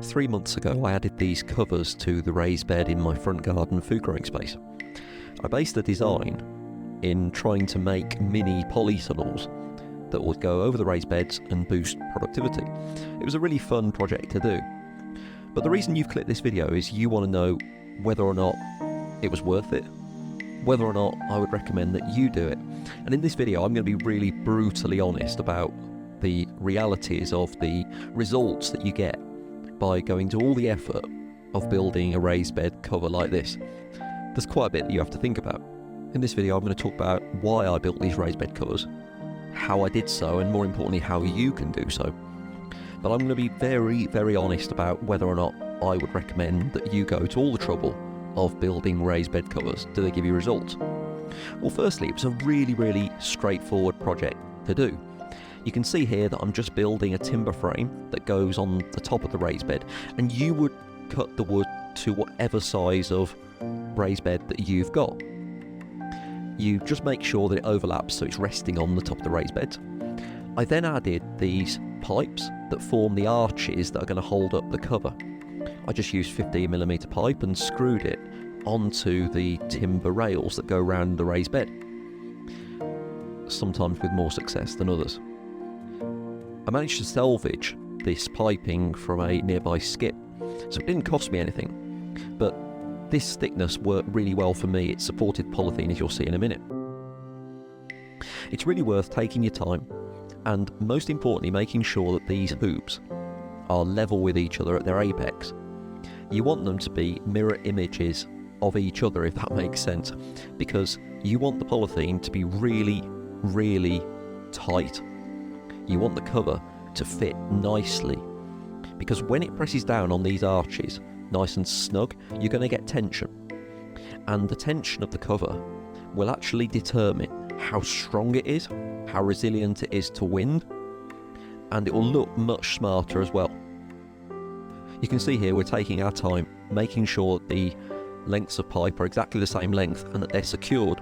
3 months ago I added these covers to the raised bed in my front garden food growing space. I based the design in trying to make mini polytunnels that would go over the raised beds and boost productivity. It was a really fun project to do. But the reason you've clicked this video is you want to know whether or not it was worth it, whether or not I would recommend that you do it. And in this video I'm going to be really brutally honest about the realities of the results that you get by going to all the effort of building a raised bed cover like this. There's quite a bit that you have to think about. In this video I'm going to talk about why I built these raised bed covers, how I did so, and more importantly how you can do so. But I'm going to be very honest about whether or not I would recommend that you go to all the trouble of building raised bed covers. Do they give you results? Well, firstly, it was a really straightforward project to do. You can see here that I'm just building a timber frame that goes on the top of the raised bed, and you would cut the wood to whatever size of raised bed that you've got. You just make sure that it overlaps so it's resting on the top of the raised bed. I then added these pipes that form the arches that are going to hold up the cover. I just used 15mm pipe and screwed it onto the timber rails that go around the raised bed, sometimes with more success than others. I managed to salvage this piping from a nearby skip, so it didn't cost me anything, but this thickness worked really well for me. It supported polythene, as you'll see in a minute. It's really worth taking your time and, most importantly, making sure that these hoops are level with each other at their apex. You want them to be mirror images of each other, if that makes sense, because you want the polythene to be really tight. You want the cover to fit nicely, because when it presses down on these arches nice and snug, you're going to get tension, and the tension of the cover will actually determine how strong it is, how resilient it is to wind, and it will look much smarter as well. You can see here we're taking our time making sure that the lengths of pipe are exactly the same length and that they're secured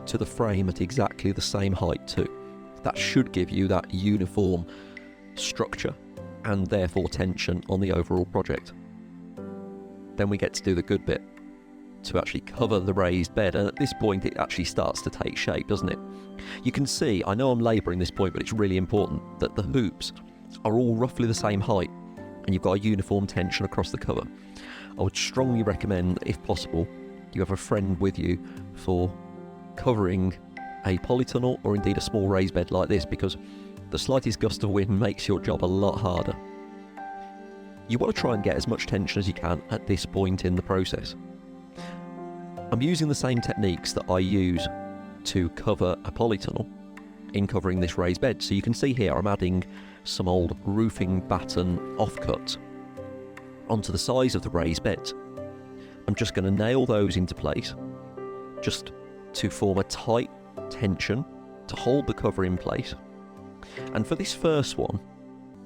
to the frame at exactly the same height too. That should give you that uniform structure and therefore tension on the overall project. Then we get to do the good bit, to actually cover the raised bed, and at this point it actually starts to take shape, doesn't it? You can see, I know I'm labouring this point, but it's really important that the hoops are all roughly the same height and you've got a uniform tension across the cover. I would strongly recommend, if possible, you have a friend with you for covering a polytunnel or indeed a small raised bed like this, because the slightest gust of wind makes your job a lot harder. You want to try and get as much tension as you can at this point in the process. I'm using the same techniques that I use to cover a polytunnel in covering this raised bed. So you can see here I'm adding some old roofing batten offcuts onto the sides of the raised beds. I'm just going to nail those into place just to form a tight tension to hold the cover in place. And for this first one,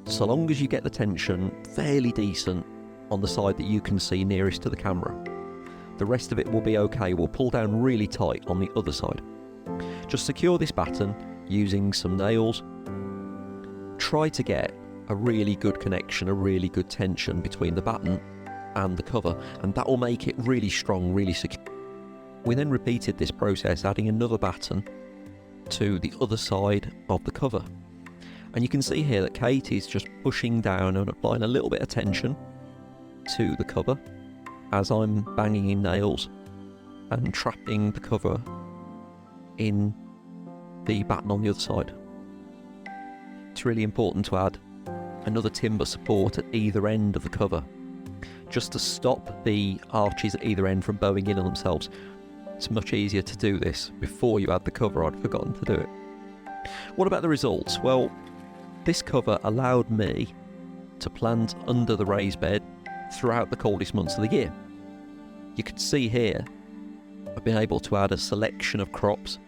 so long as you get the tension fairly decent on the side that you can see nearest to the camera, the rest of it will be okay. We'll pull down really tight on the other side. Just secure this batten using some nails. Try to get a really good connection, a really good tension between the batten and the cover, and that will make it really strong, really secure. We then repeated this process, adding another batten to the other side of the cover. And you can see here that Kate is just pushing down and applying a little bit of tension to the cover as I'm banging in nails and trapping the cover in the batten on the other side. It's really important to add another timber support at either end of the cover, just to stop the arches at either end from bowing in on themselves. It's much easier to do this before you add the cover. I'd forgotten to do it. What about the results? Well, this cover allowed me to plant under the raised bed throughout the coldest months of the year. You can see here I've been able to add a selection of crops,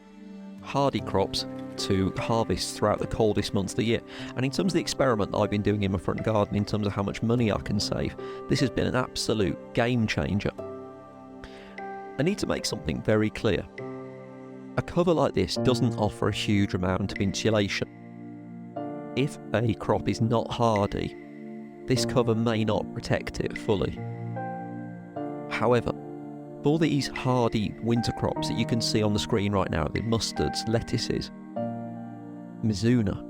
hardy crops, to harvest throughout the coldest months of the year. And in terms of the experiment that I've been doing in my front garden, in terms of how much money I can save, this has been an absolute game changer. I need to make something very clear. A cover like this doesn't offer a huge amount of insulation. If a crop is not hardy, this cover may not protect it fully. However, for these hardy winter crops that you can see on the screen right now, the mustards, lettuces, mizuna,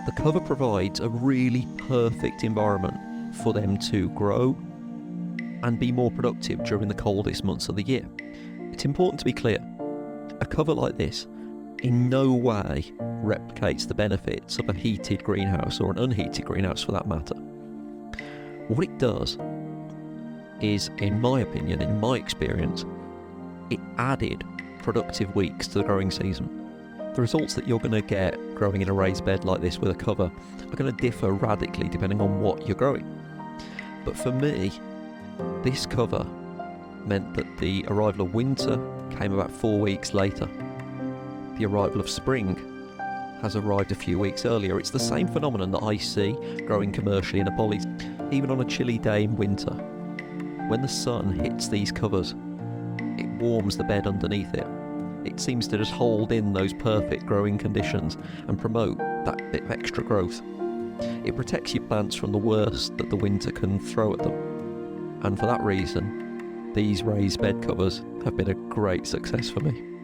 the cover provides a really perfect environment for them to grow and be more productive during the coldest months of the year. It's important to be clear, a cover like this in no way replicates the benefits of a heated greenhouse or an unheated greenhouse for that matter. What it does is, in my opinion, in my experience, it added productive weeks to the growing season. The results that you're going to get growing in a raised bed like this with a cover are going to differ radically depending on what you're growing. But for me, this cover meant that the arrival of winter came about 4 weeks later. The arrival of spring has arrived a few weeks earlier. It's the same phenomenon that I see growing commercially in Apolles. Even on a chilly day in winter, when the sun hits these covers, it warms the bed underneath it. It seems to just hold in those perfect growing conditions and promote that bit of extra growth. It protects your plants from the worst that the winter can throw at them. And for that reason, these raised bed covers have been a great success for me.